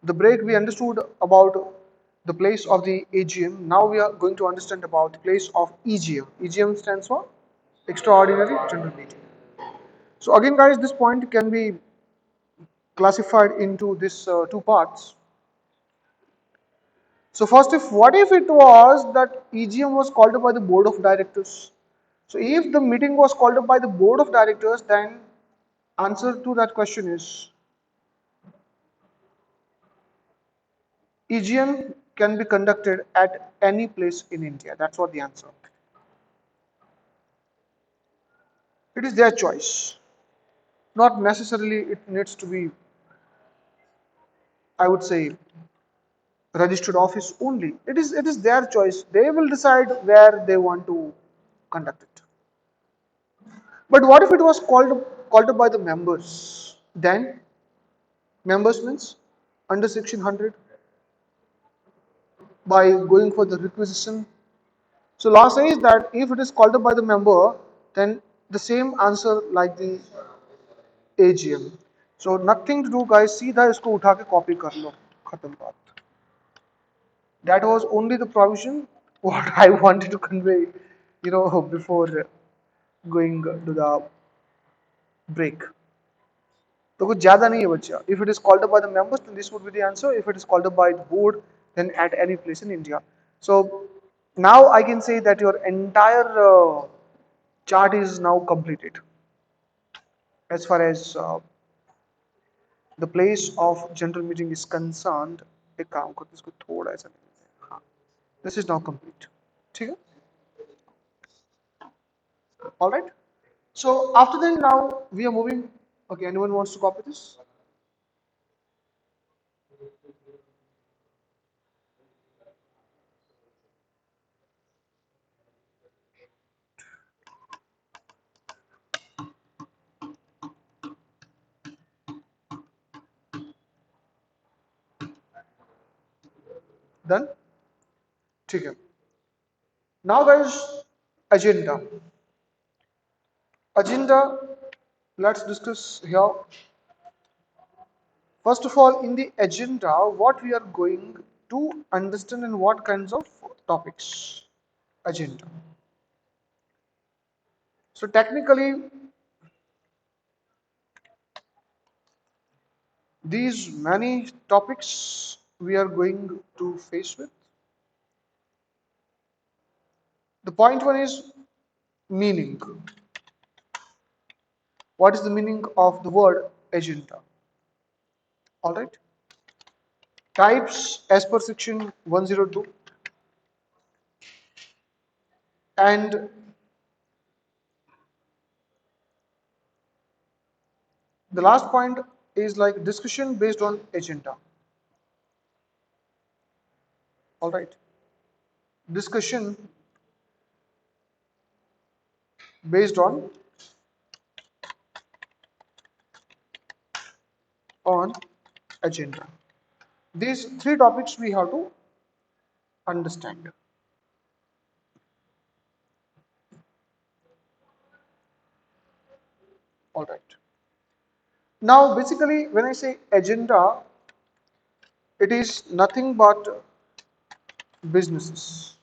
The break we understood about the place of the AGM. Now we are going to understand about the place of EGM. EGM stands for Extraordinary General Meeting. So again, guys, this point can be classified into this two parts. So first, if what if it was that EGM was called up by the board of directors? So if the meeting was called up by the board of directors, then answer to that question is EGM can be conducted at any place in India. That's what the answer. It is their choice. Not necessarily it needs to be, I would say, registered office only. It is their choice. They will decide where they want to conduct it. But what if it was called up by the members? Then members means under section 100 by going for the requisition. So law says that if it is called up by the member, then the same answer like the AGM. So nothing to do guys, सीधा इसको उठा के copy कर लो, खत्म बात. That was only the provision what I wanted to convey, before going to the break. तो कुछ ज़्यादा नहीं है बच्चा. If it is called up by the members, then this would be the answer. If it is called up by the board, then at any place in India. So now I can say that your entire chart is now completed as far as the place of general meeting is concerned. एक काम करते इसको थोड़ा ऐसा हाँ. This is now complete. ठीक है? All right. So after then now we are moving. Okay, anyone wants to copy this? Done? ठीक है. Now guys, agenda. Agenda, let's discuss here. First of all, in the agenda, what we are going to understand and what kinds of topics. Agenda. So technically, these many topics we are going to face with. The point one is meaning. What is the meaning of the word agenda? All right. Types as per section 102, and the last point is like discussion based on agenda. All right. Discussion based on agenda. These three topics we have to understand. All right. Now, basically, when I say agenda, it is nothing but businesses,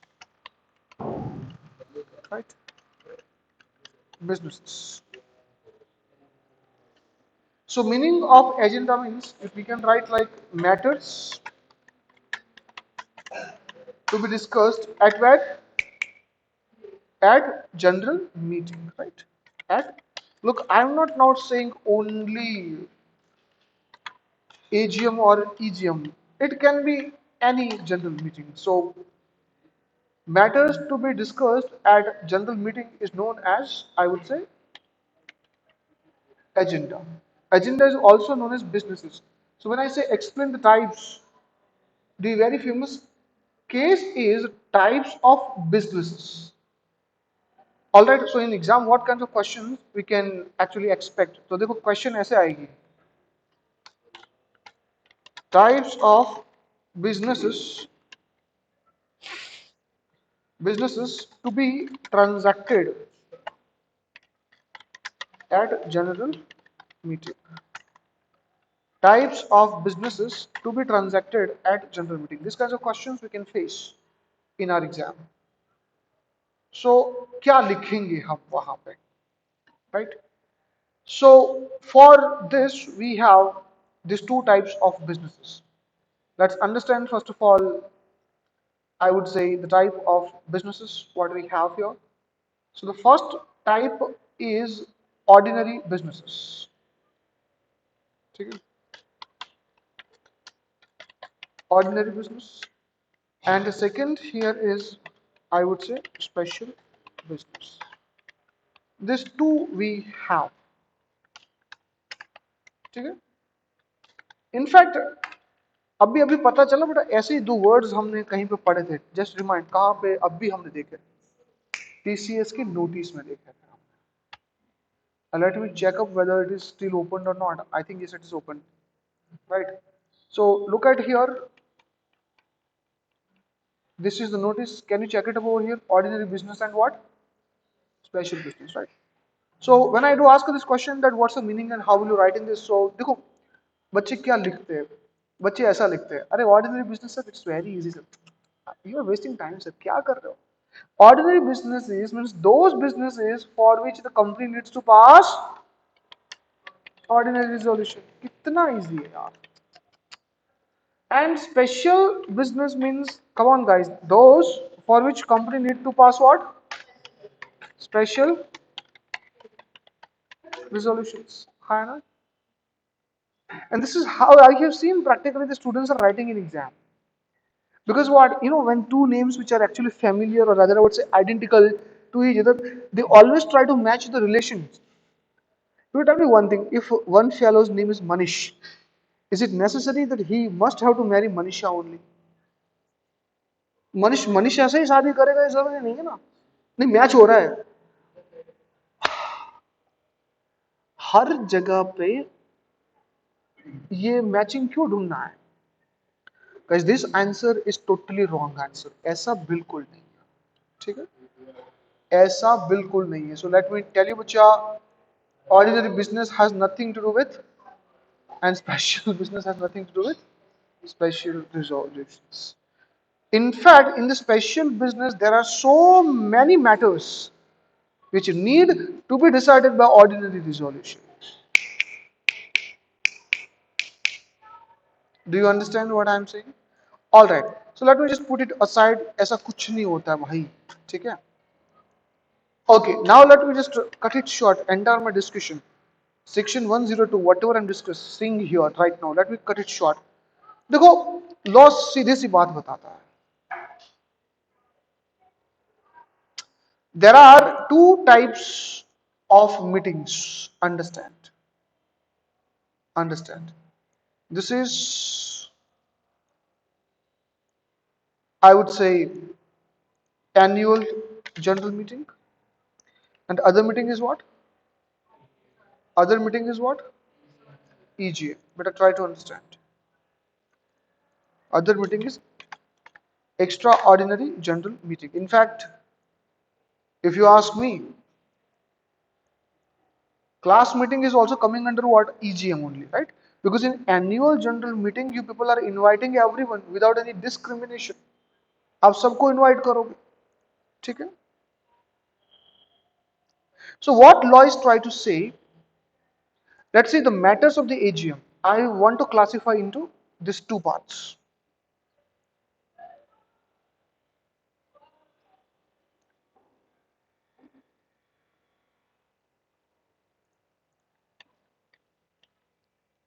right? Businesses. So, meaning of agenda means if we can write like matters to be discussed at where? At general meeting, right? At look, I'm not saying only AGM or EGM. It can be any general meeting. So matters to be discussed at general meeting is known as, I would say, agenda. Agenda is also known as businesses. So when I say explain the types, the very famous case is types of businesses. All right. So in exam, what kinds of questions we can actually expect? So देखो question ऐसे आएगी. Types of businesses businesses to be transacted at general meeting. Types of businesses to be transacted at general meeting. These kinds of questions we can face in our exam. So क्या लिखेंगे हम वहां पे, right? So for this we have these two types of businesses. Let's understand first of all, I would say, the type of businesses what we have here. So the first type is ordinary businesses. ठीक है? Ordinary business. And the second here is, I would say, special business. These two we have. ठीक है? In fact, अभी अभी पता चला बेटा, ऐसे ही दो वर्ड्स हमने कहीं पे पढ़े थे. जस्ट रिमाइंड, कहाँ पे अभी हमने देखे? टीसीएस की नोटिस में देखे थे. Let me check up whether it is still opened or not. I think yes, it is open. Right. So look at here. This is the notice. Can you check it over here? Ordinary business and what? Special business, right? So when I do ask you this question that what's the meaning and how will you write in this? So देखो बच्चे क्या लिखते हैं? बच्चे ऐसा लिखते हैं. अरे ordinary business sir, it's very easy sir. You are wasting time sir. क्या कर रहे हो? Ordinary businesses means those businesses for which the company needs to pass ordinary resolution. कितना easy है यार. And special business means, come on guys, those for which company need to pass what? Special resolutions. है ना? And this is how I have seen practically the students are writing in exam. Because what, when two names which are actually familiar, or rather I would say identical to each other, they always try to match the relations. You tell me one thing, if one fellow's name is Manish, is it necessary that he must have to marry Manisha only? Manish Manisha से ही शादी करेगा, ये जरूरी नहीं है ना. नहीं, match हो रहा है हर जगह पे. ये मैचिंग क्यों ढूंढना है? Guys, this answer is totally wrong answer. ऐसा बिल्कुल नहीं है. ठीक है, ऐसा बिल्कुल नहीं है. So let me tell you बच्चा, ordinary business has nothing to do with, and special business has nothing to do with special resolutions. In fact, in the special business there are so many matters which need to be decided by ordinary resolution. Do you understand what I am saying? All right. So let me just put it aside. ऐसा कुछ नहीं होता है भाई. ठीक है? Okay. Now let me just cut it short. Enter my discussion. Section 102. Whatever I'm discussing here right now. Let me cut it short. देखो, law सीधे सी बात बताता है. There are two types of meetings. Understand? Understand. This is, I would say, annual general meeting, and other meeting is what? Other meeting is what? EGA. Better try to understand. Other meeting is extraordinary general meeting. In fact, if you ask me, class meeting is also coming under what? EGM only, right? Because in annual general meeting, you people are inviting everyone without any discrimination. आप सबको invite करोगे, ठीक है? So what law is trying to say? Let's say the matters of the AGM. I want to classify into these two parts.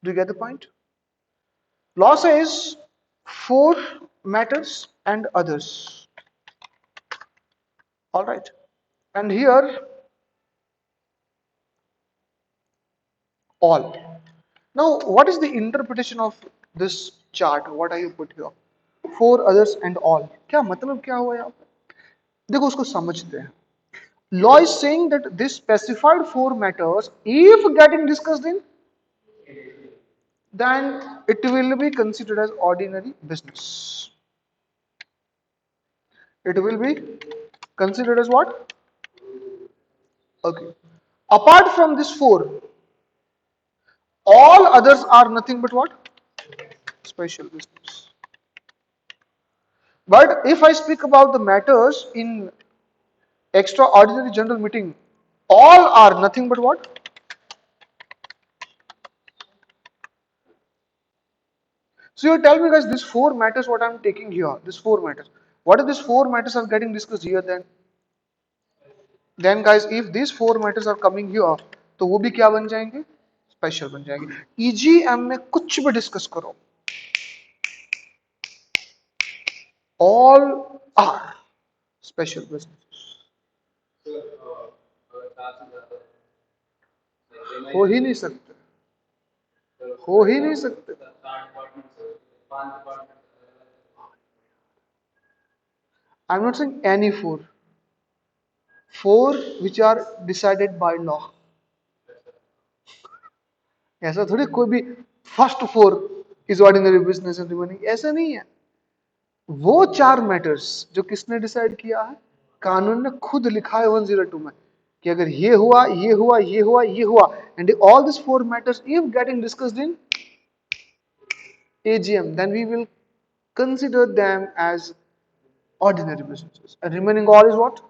Do you get the point? Law says four matters and others. All right. And here, all. Now, what is the interpretation of this chart? What are you put here? Four others and all. क्या मतलब क्या हुआ यहाँ पे? देखो उसको समझते हैं. Law is saying that this specified four matters, if getting discussed in, then it will be considered as ordinary business. It will be considered as what? Okay. Apart from this four, All others are nothing but what? Special business. But if I speak about the matters in extraordinary general meeting, all are nothing but what? So you tell me guys, these four matters what I'm taking here, these four matters. What if these four matters are getting discussed here then? Then guys, if these four matters are coming here, तो वो भी क्या बन जाएंगे? Special बन जाएंगे. EGM में कुछ भी डिस्कस करो, all are special businesses. हो ही नहीं सकते, हो ही नहीं सकते. I'm not saying any four, four which are decided by law. ऐसा थोड़ी कोई भी first four is ordinary business and remaining, ऐसा नहीं है. वो चार मैटर्स जो किसने डिसाइड किया है? कानून ने खुद लिखा है 102 में कि अगर ये हुआ, ये हुआ, ये हुआ, ये हुआ, and all this four matters if getting discussed in AGM, then we will consider them as ordinary businesses. And remaining all is what?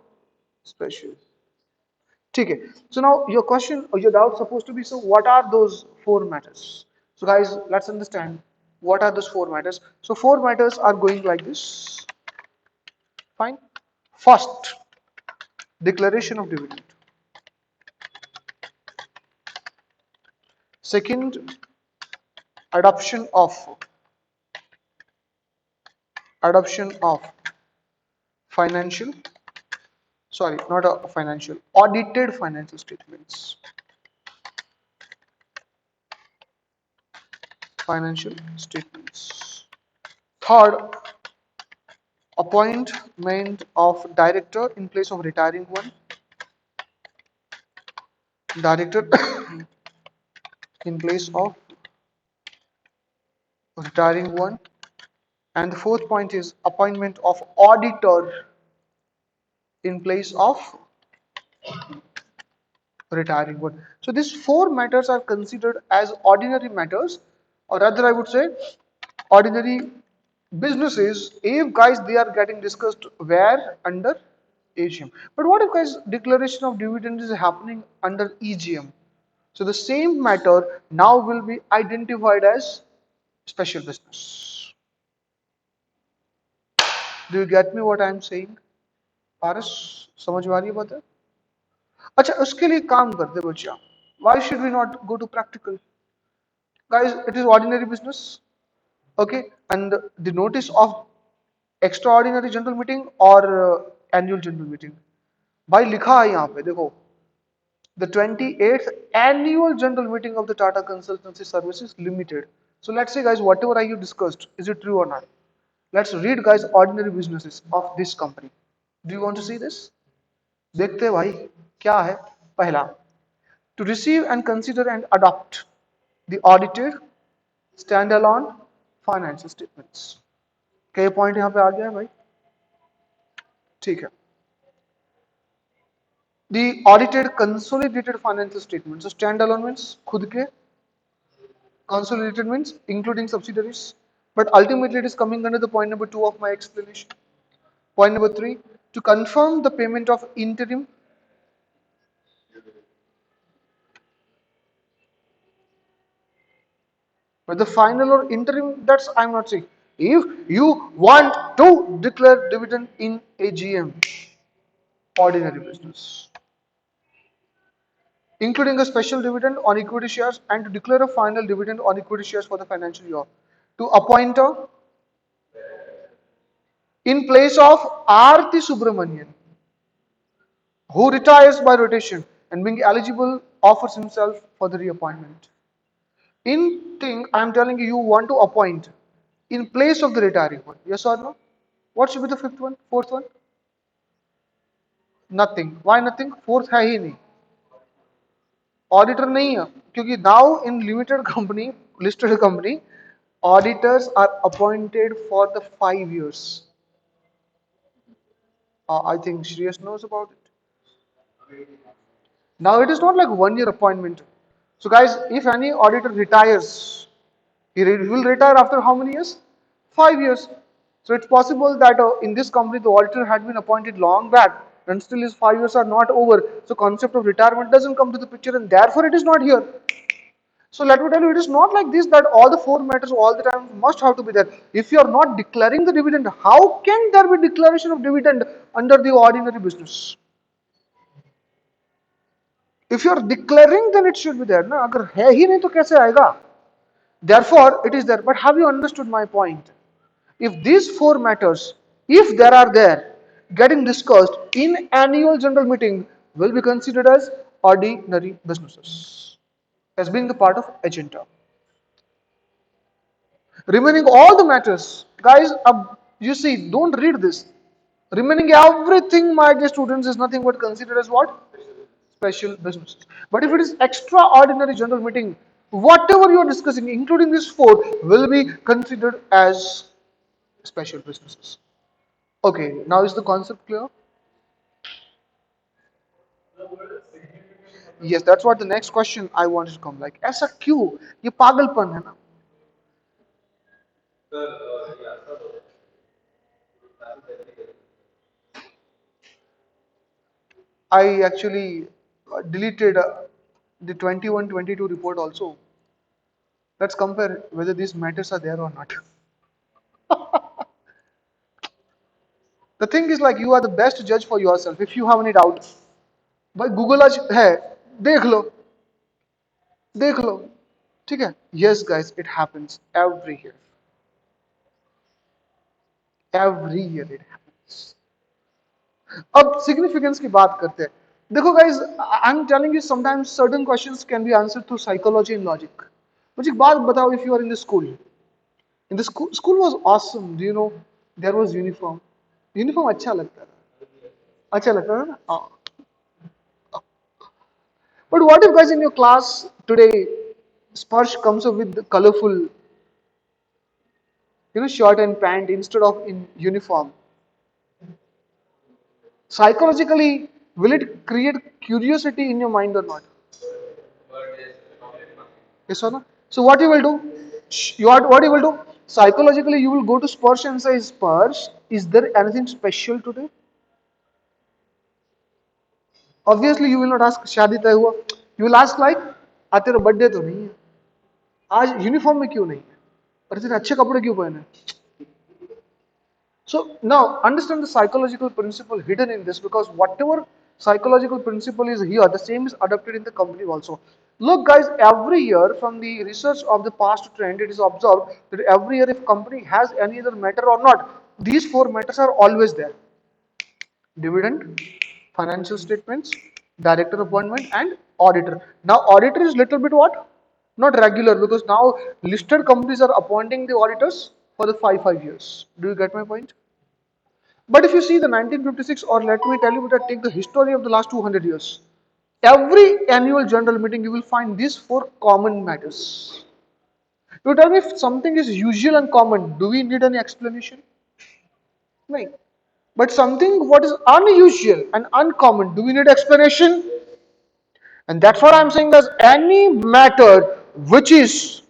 Special. Okay. So now your question or your doubt supposed to be, so what are those four matters? So guys, let's understand what are those four matters. So four matters are going like this. Fine. First, declaration of dividend. Second, adoption of adoption of financial, sorry, not a financial, audited financial statements. Financial statements. Third, appointment of director in place of retiring one. Director in place of retiring one. And the fourth point is appointment of auditor in place of retiring one. So these four matters are considered as ordinary matters, or rather I would say ordinary businesses if guys they are getting discussed where? Under AGM. But what if guys declaration of dividend is happening under EGM? So the same matter now will be identified as special business. Do you get me what I am saying? पारस, समझ में आ रही है बात है? अच्छा, उसके लिए काम करते बच्चा. Why should we not go to practical? Guys, it is ordinary business. Okay, and the notice of extraordinary general meeting or annual general meeting. भाई लिखा है यहाँ पे देखो, the 28th annual general meeting of the Tata Consultancy Services Limited. So let's say guys, whatever I you discussed, is it true or not? Let's read guys ordinary businesses of this company. Do you want to see this? देखते हैं भाई क्या है. पहला, to receive and consider and adopt the audited standalone financial statements. क्या ये point यहाँ पे आ गया है भाई? ठीक है. The audited consolidated financial statements. So standalone means खुद के, consolidated means including subsidiaries. But ultimately it is coming under the point number 2 of my explanation. Point number 3, to confirm the payment of interim. But the final or interim, that's I'm not saying. If you want to declare dividend in AGM, ordinary business, including a special dividend on equity shares and to declare a final dividend on equity shares for the financial year, to appoint a in place of Aarti Subramanian, who retires by rotation and being eligible offers himself for the reappointment. In thing, I am telling you, you want to appoint in place of the retiring one. Yes or no? What should be the fifth one? Fourth one? Nothing. Why nothing? Fourth है ही नहीं. Auditor नहीं है, क्योंकि now in limited company, listed company, auditors are appointed for the 5 years. I think Shreyas knows about it. Now it is not like 1 year appointment. So guys, if any auditor retires, he will retire after how many years? 5 years. So it's possible that in this company the auditor had been appointed long back and still his 5 years are not over. So concept of retirement doesn't come to the picture and therefore it is not here. So let me tell you, it is not like this that all the four matters all the time must have to be there. If you are not declaring the dividend, how can there be declaration of dividend under the ordinary business? If you are declaring, then it should be there. ना अगर है ही नहीं तो कैसे आएगा? Therefore, it is there. But have you understood my point? If these four matters, if there are there, getting discussed in annual general meeting, will be considered as ordinary businesses, as being the part of agenda. Remaining all the matters, guys, you see, don't read this. Remaining everything, my dear students, is nothing but considered as what? Special businesses. But if it is extraordinary general meeting, whatever you are discussing, including these four, will be considered as special businesses. Okay, now is the concept clear? Yes, that's what the next question I wanted to come. Like, ऐसा क्यों? ये पागलपन है ना? I actually deleted the 21-22 report also. Let's compare whether these matters are there or not. The thing is like you are the best judge for yourself. If you have any doubt, भाई Google आज है, देख लो, देख लो, ठीक है? Yes, guys, it happens every year it happens. अब significance की बात करते हैं. देखो guys, I am telling you sometimes certain questions can be answered through psychology and logic. मुझे एक बात बताओ, if you are in the school, in the school was awesome, do you know, there was uniform. Uniform अच्छा लगता था ना. But what if guys in your class today Sparsh comes up with the colorful, shirt and pant instead of in uniform? Psychologically, will it create curiosity in your mind or not? Yes or no? So what you will do? What you will do? Psychologically, you will go to Sparsh and say, Sparsh, is there anything special today? Obviously, you will not ask, शादी तय हुआ. You will ask like, आज तेरा birthday तो नहीं है, आज uniform में क्यों नहीं है, और इतने अच्छे कपड़े क्यों पहने? So now understand the psychological principle hidden in this, because whatever psychological principle is here, the same is adopted in the company also. Look guys, every year from the research of the past trend, it is observed that every year if company has any other matter or not, these four matters are always there. Dividend, financial statements, director appointment and auditor. Now auditor is little bit what? Not regular, because now listed companies are appointing the auditors for the five years. Do you get my point? But if you see the 1956, or let me tell you that take the history of the last 200 years, every annual general meeting you will find these four common matters. You tell me if something is usual and common, do we need any explanation? No. But something what is unusual and uncommon, do we need explanation? And that's what I'm saying, that any matter which is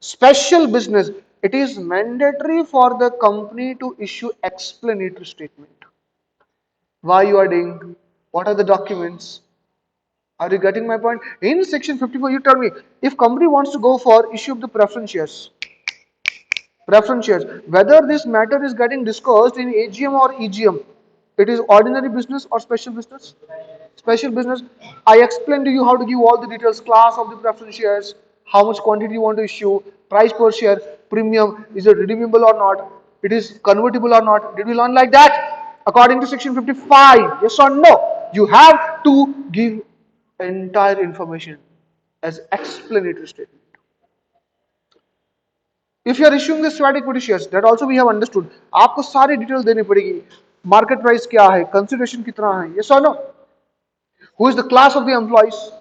special business, it is mandatory for the company to issue explanatory statement. Why you are doing, what are the documents? Are you getting my point? In section 54, you tell me, if company wants to go for issue of the preference shares, whether this matter is getting discussed in AGM or EGM, it is ordinary business or special business? Special business. I explained to you how to give all the details, class of the preference shares, how much quantity you want to issue, price per share, premium, is it redeemable or not, it is convertible or not. Did we learn like that? According to section 55, yes or no? You have to give entire information as explanatory statement. If you are issuing the sweat equity shares, that also we have understood. आपको सारी detail देनी पड़ेगी. Market price क्या है, consideration कितना है, yes or no? Who is the class of the employees?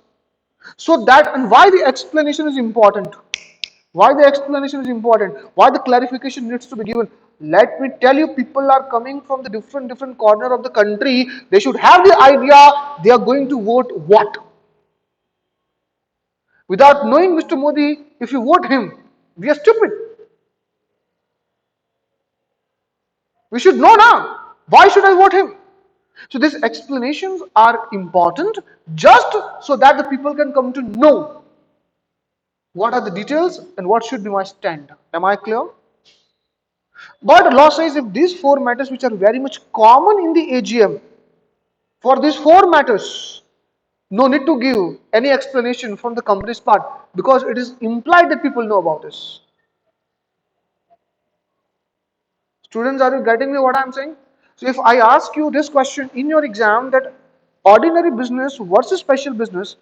So that, and why the explanation is important? Why the explanation is important? Why the clarification needs to be given? Let me tell you, people are coming from the different corner of the country. They should have the idea they are going to vote what. Without knowing Mr. Modi, if you vote him, we are stupid. We should know now. Why should I vote him? So these explanations are important just so that the people can come to know what are the details and what should be my stand. Am I clear? But law says if these four matters which are very much common in the AGM, for these four matters, no need to give any explanation from the company's part because it is implied that people know about this. Students, are you getting me what I am saying? So if I ask you this question in your exam that ordinary business versus special business,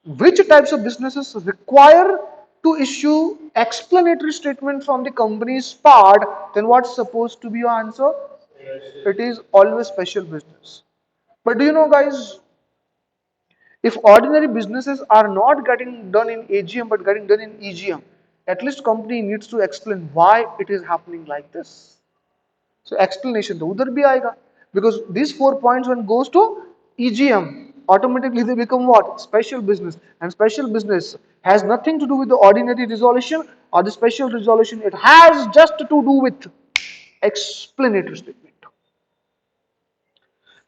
which types of businesses require to issue explanatory statement from the company's part, then what's supposed to be your answer? It is always special business. But do you know guys, if ordinary businesses are not getting done in AGM but getting done in EGM, at least company needs to explain why it is happening like this. So explanation तो उधर भी आएगा because these 4 points when goes to EGM automatically they become what? Special business, and special business has nothing to do with the ordinary resolution or the special resolution. It has just to do with explanatory statement.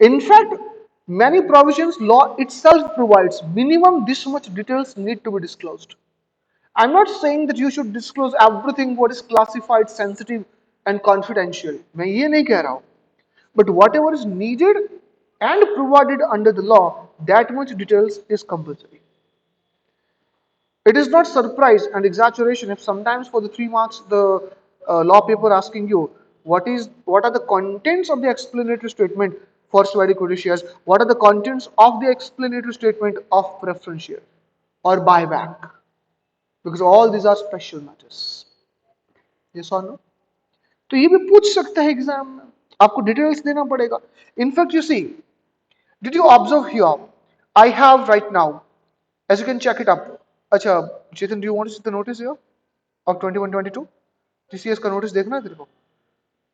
In fact, many provisions law itself provides minimum this much details need to be disclosed. I'm not saying that you should disclose everything what is classified, sensitive and confidential. मैं ये नहीं कह रहा हूँ. But whatever is needed and provided under the law, that much details is compulsory. It is not surprise and exaggeration if sometimes for the 3 marks the law paper asking you what are the contents of the explanatory statement for swear equity shares, what are the contents of the explanatory statement of preference share or buyback, because all these are special matters. Yes or no? तो ये भी पूछ सकता है exam में, आपको details देना पड़ेगा. In fact you see, did you observe here? I have right now, as you can check it up. अच्छा चेतन, do you want to see the notice here of 21-22? TCS का notice देखना है तेरे को?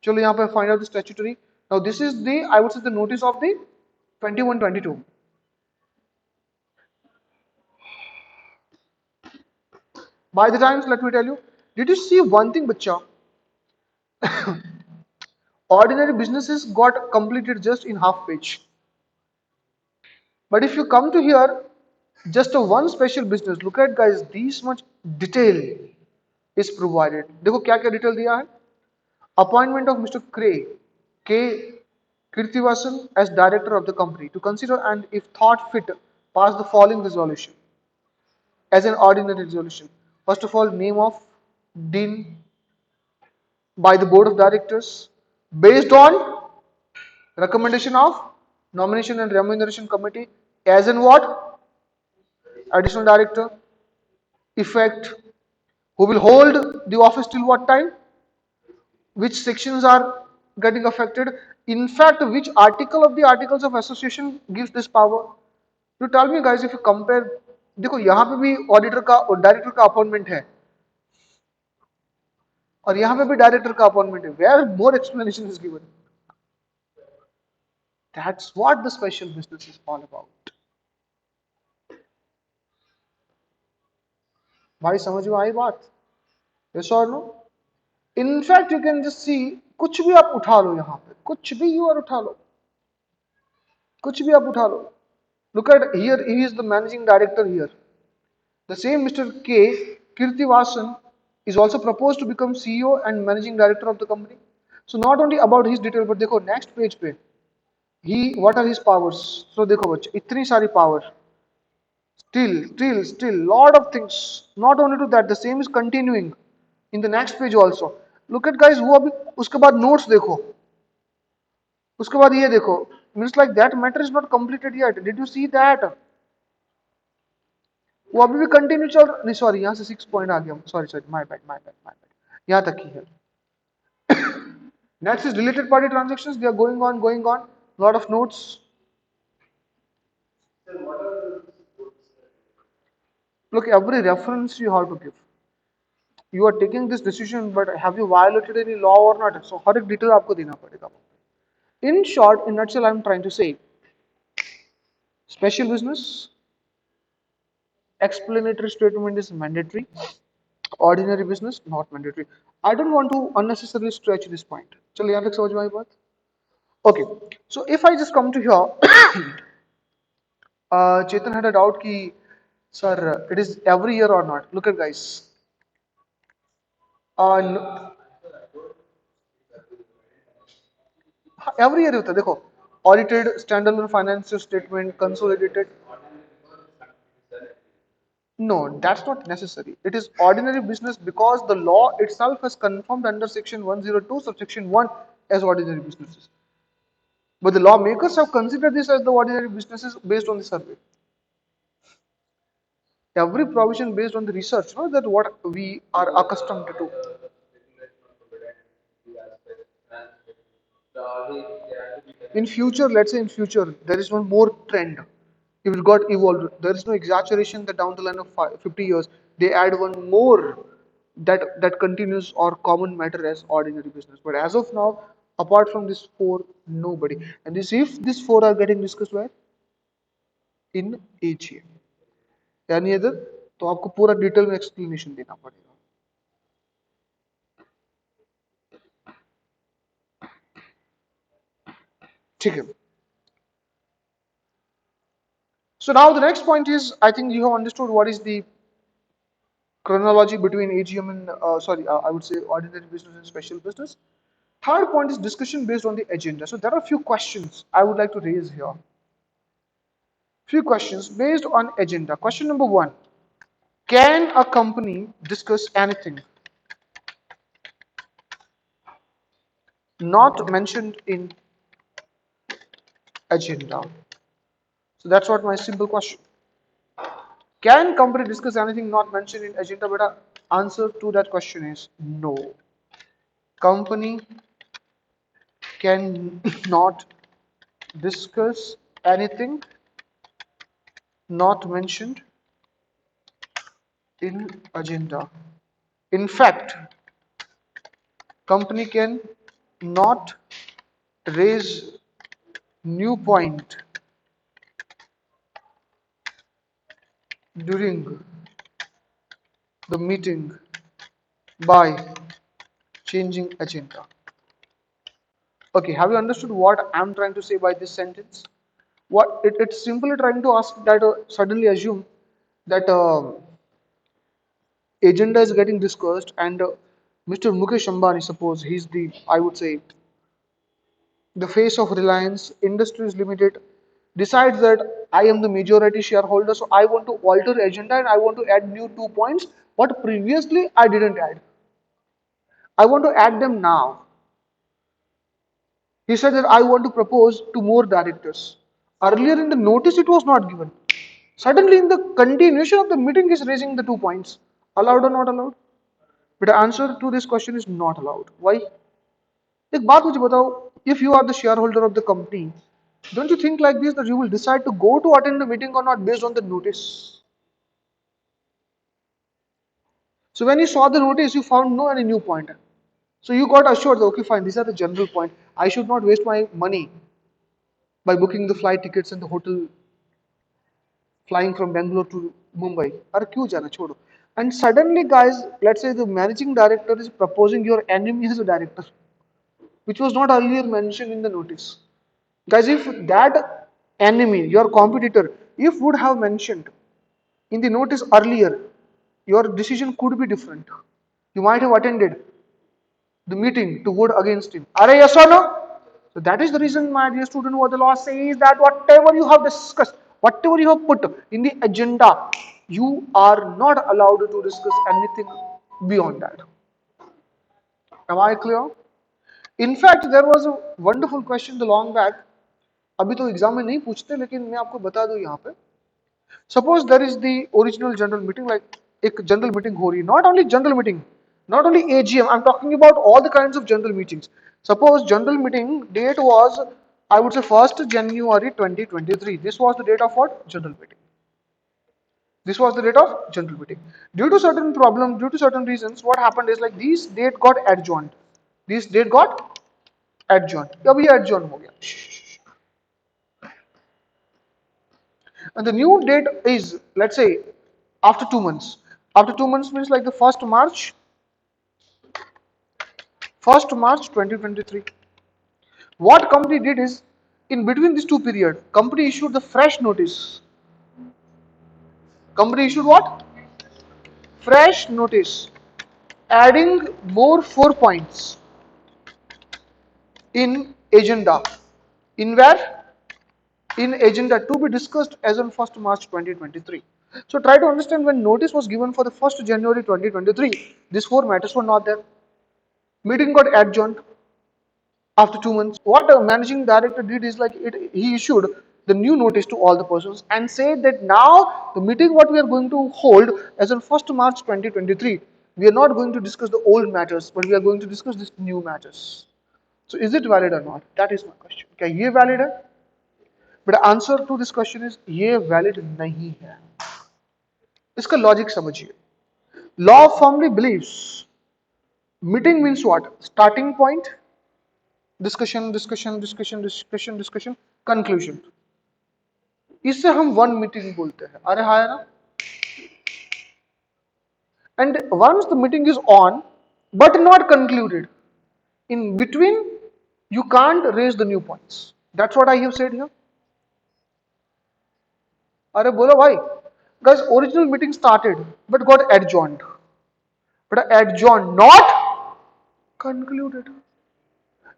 चलो यहाँ पे find out the statutory. Now this is the, I would say, the notice of the 21-22. By the times, let me tell you, did you see one thing, bacha? Ordinary businesses got completed just in half page. But if you come to here, just a one special business, look at guys, this much detail is provided. देखो क्या क्या detail दिया है. Appointment of Mr. K. Kirtivasan as director of the company to consider and if thought fit pass the following resolution as an ordinary resolution. First of all, name of dean by the board of directors based on recommendation of nomination and remuneration committee as in what? Additional director. Effect. Who will hold the office till what time? Which sections are getting affected? In fact, which article of the articles of association gives this power? You tell me guys, if you compare, देखो यहाँ पे भी auditor का और director का appointment है और यहाँ पे भी डायरेक्टर का अपॉइंटमेंट है. Where more explanation is given. That's what the special business is all about. भाई समझ में आई बात? यस और no? In fact you can just see, कुछ भी आप उठा लो यहाँ पे, कुछ भी यू आर उठा लो, कुछ भी आप उठा लो. Look at here, he is the managing director here. The same Mr. K. Kirtivasan is also proposed to become CEO and managing director of the company. So not only about his detail, but देखो next page पे, he, what are his powers? So देखो बच्चे, इतनी सारी power. Still, lot of things. Not only to that, the same is continuing in the next page also. Look at guys, वो अभी उसके बाद notes देखो, उसके बाद ये देखो, means like that matter is not completed yet. Did you see that? वो अभी भी कंटिन्यू चल रहा नहीं, सॉरी यहाँ से 6 पॉइंट आ गया, सॉरी माय बैड यहाँ तक ही है. Next is related party transactions, they are going on lot of notes. Look, every reference you have to give. You are taking this decision, but have you violated any law or not? So हर एक detail आपको देना पड़ेगा. In short, in nutshell, I am trying to say, special business Explanatory statement is mandatory. Ordinary business not mandatory. I don't want to unnecessarily stretch this point. चलो यहाँ तक समझ में आई बात? Okay. So if I just come to here, Chetan had a doubt कि sir it is every year or not. Look at guys. No, every year होता है देखो. Audited standalone financial statement, consolidated. No, that's not necessary. It is ordinary business because the law itself has confirmed under section 102 subsection 1 as ordinary businesses. But the lawmakers have considered this as the ordinary businesses based on the survey. Every provision based on the research, no, that what we are accustomed to do. In future, let's say in future, there is one more trend. It will got evolved. There is no exaggeration that down the line of 50 years, they add one more that continues or common matter as ordinary business. But as of now, apart from this four, nobody. And this if these four are getting discussed where? In AGM. यानी other तो आपको पूरा detail में explanation देना पड़ेगा. ठीक है. So now the next point is, I think you have understood what is the chronology between AGM and I would say ordinary business and special business. Third point is discussion based on the agenda. So there are a few questions I would like to raise here. Few questions based on agenda. Question number one: can a company discuss anything not mentioned in agenda? So that's what my simple question. Can company discuss anything not mentioned in agenda? But answer to that question is no. Company can not discuss anything not mentioned in agenda. In fact, company can not raise new point during the meeting by changing agenda. Okay, have you understood what I'm trying to say by this sentence? It's simply trying to ask that suddenly assume that agenda is getting discussed and Mr. Mukesh Ambani, suppose he's the, I would say, the face of Reliance Industries Limited, decides that I am the majority shareholder, so I want to alter agenda and I want to add new 2 points what previously I didn't add. I want to add them now. He said that I want to propose to more directors. Earlier in the notice it was not given. Suddenly in the continuation of the meeting is raising the 2 points. Allowed or not allowed? But the answer to this question is not allowed. Why? एक बात मुझे बताओ, if you are the shareholder of the company, don't you think like this that you will decide to go to attend the meeting or not based on the notice? So when you saw the notice, you found no any new point. So you got assured that okay, fine, these are the general point. I should not waste my money by booking the flight tickets and the hotel flying from Bangalore to Mumbai. अरे क्यों जाना छोड़ो. And suddenly, guys, let's say the managing director is proposing your enemy as a director, which was not earlier mentioned in the notice. Guys, if that enemy, your competitor, if would have mentioned in the notice earlier, your decision could be different. You might have attended the meeting to vote against him. Are yes or no? So that is the reason, my dear student, what the law says that whatever you have discussed, whatever you have put in the agenda, you are not allowed to discuss anything beyond that. Am I clear? In fact, there was a wonderful question the long back. अभी तो exam में नहीं पूछते लेकिन मैं आपको बता दूं यहाँ पे. Suppose there is the original general meeting, like एक general meeting हो रही है, not only general meeting, not only AGM, I'm talking about all the kinds of general meetings. Suppose general meeting date was, I would say 1st January 2023. This was the date of what? General meeting. This was the date of general meeting. Due to certain problems, due to certain reasons, what happened is like this date got adjourned. This date got adjourned. अब ये adjourn हो गया. And the new date is, let's say, after 2 months. After 2 months means like the 1st March 2023. What company did is, in between these two period, company issued the fresh notice. Company issued what? Fresh notice, adding more 4 points in agenda. In where? In agenda to be discussed as on 1st March 2023. So try to understand, when notice was given for the 1st January 2023, these four matters were not there. Meeting got adjourned after 2 months. What a managing director did is like he issued the new notice to all the persons and said that now the meeting what we are going to hold as on 1st March 2023, we are not going to discuss the old matters, but we are going to discuss these new matters. So is it valid or not? That is my question. क्या ये valid है? But the answer to this question is ये valid नहीं है. इसका logic समझिए. Law firmly believes meeting means what? Starting point, discussion, conclusion. इससे हम वन मीटिंग बोलते हैं. अरे हाँ ना. And once the meeting is on, but not concluded, in between you can't raise the new points. That's what I have said here. अरे बोलो भाई. Guys, original meeting started but got adjourned. But adjourned, not concluded.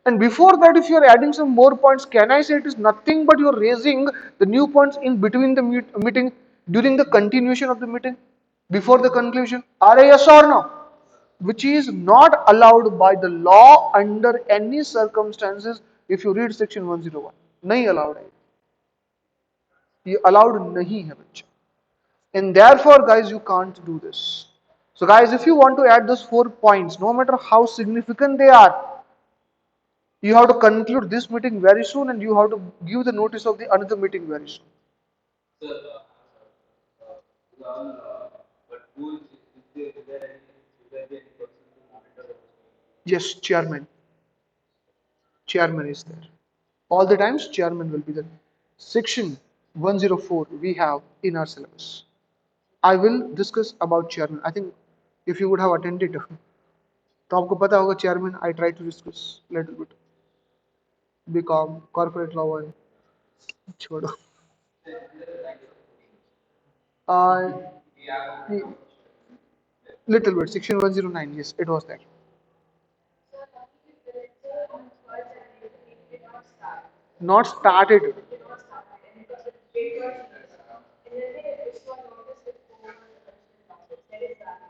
And before that, if you are adding some more points, can I say it is nothing but you are raising the new points in between the meeting, during the continuation of the meeting, before the conclusion? Are yes or no? Which is not allowed by the law under any circumstances. If you read section 101, नहीं allowed है. ये allowed नहीं है बच्चा. And therefore, guys, you can't do this. So, guys, if you want to add those 4 points, no matter how significant they are, you have to conclude this meeting very soon, and you have to give the notice of the another meeting very soon. Yes, chairman. Chairman is there. All the times, chairman will be there. Section 104 we have in our syllabus. I will discuss about chairman. I think if you would have attended, तो आपको पता होगा chairman. I try to discuss little bit. BCom, corporate law one. छोड़ो. Uh, little bit. Section 109. Yes, it was there. Not started.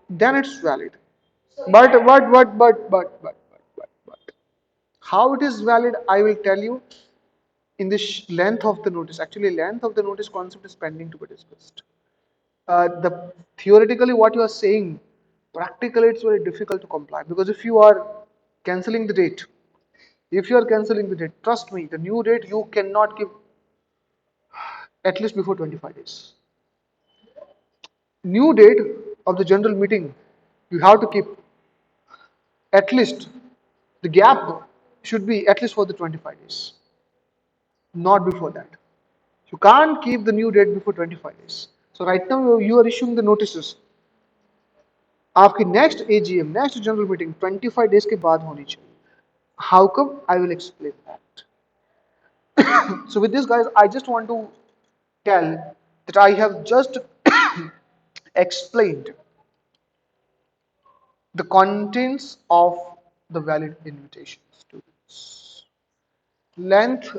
Then it's valid. But. How it is valid, I will tell you in this length of the notice. Actually, length of the notice concept is pending to be discussed. The theoretically what you are saying, practically it's very difficult to comply, because if you are cancelling the date, trust me, the new date you cannot give at least before 25 days. New date of the general meeting, you have to keep at least, the gap should be at least for the 25 days, not before that. You can't keep the new date before 25 days. So right now you are issuing the notices. आपकी next AGM, next general meeting 25 days के बाद होनी चाहिए. How come? I will explain that. So with this, guys, I just want to tell that I have just explained the contents of the valid invitation, students. Length,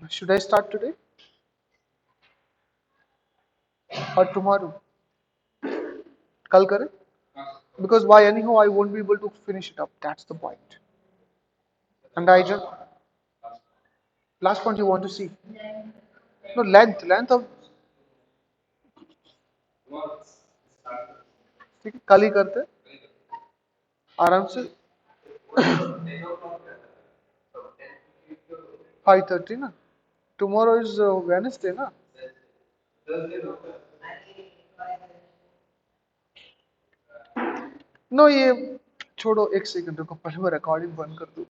should I start today or tomorrow? कल करें? Because why, anyhow I won't be able to finish it up. That's the point. And I just, last point you want to see? No, length of, ठीक है, कल ही करते आराम से. 5:30 ना. Tomorrow is Wednesday ना. नो ये छोड़ो, एक सेकंड रुको, पहले मैं रिकॉर्डिंग बंद कर दूं.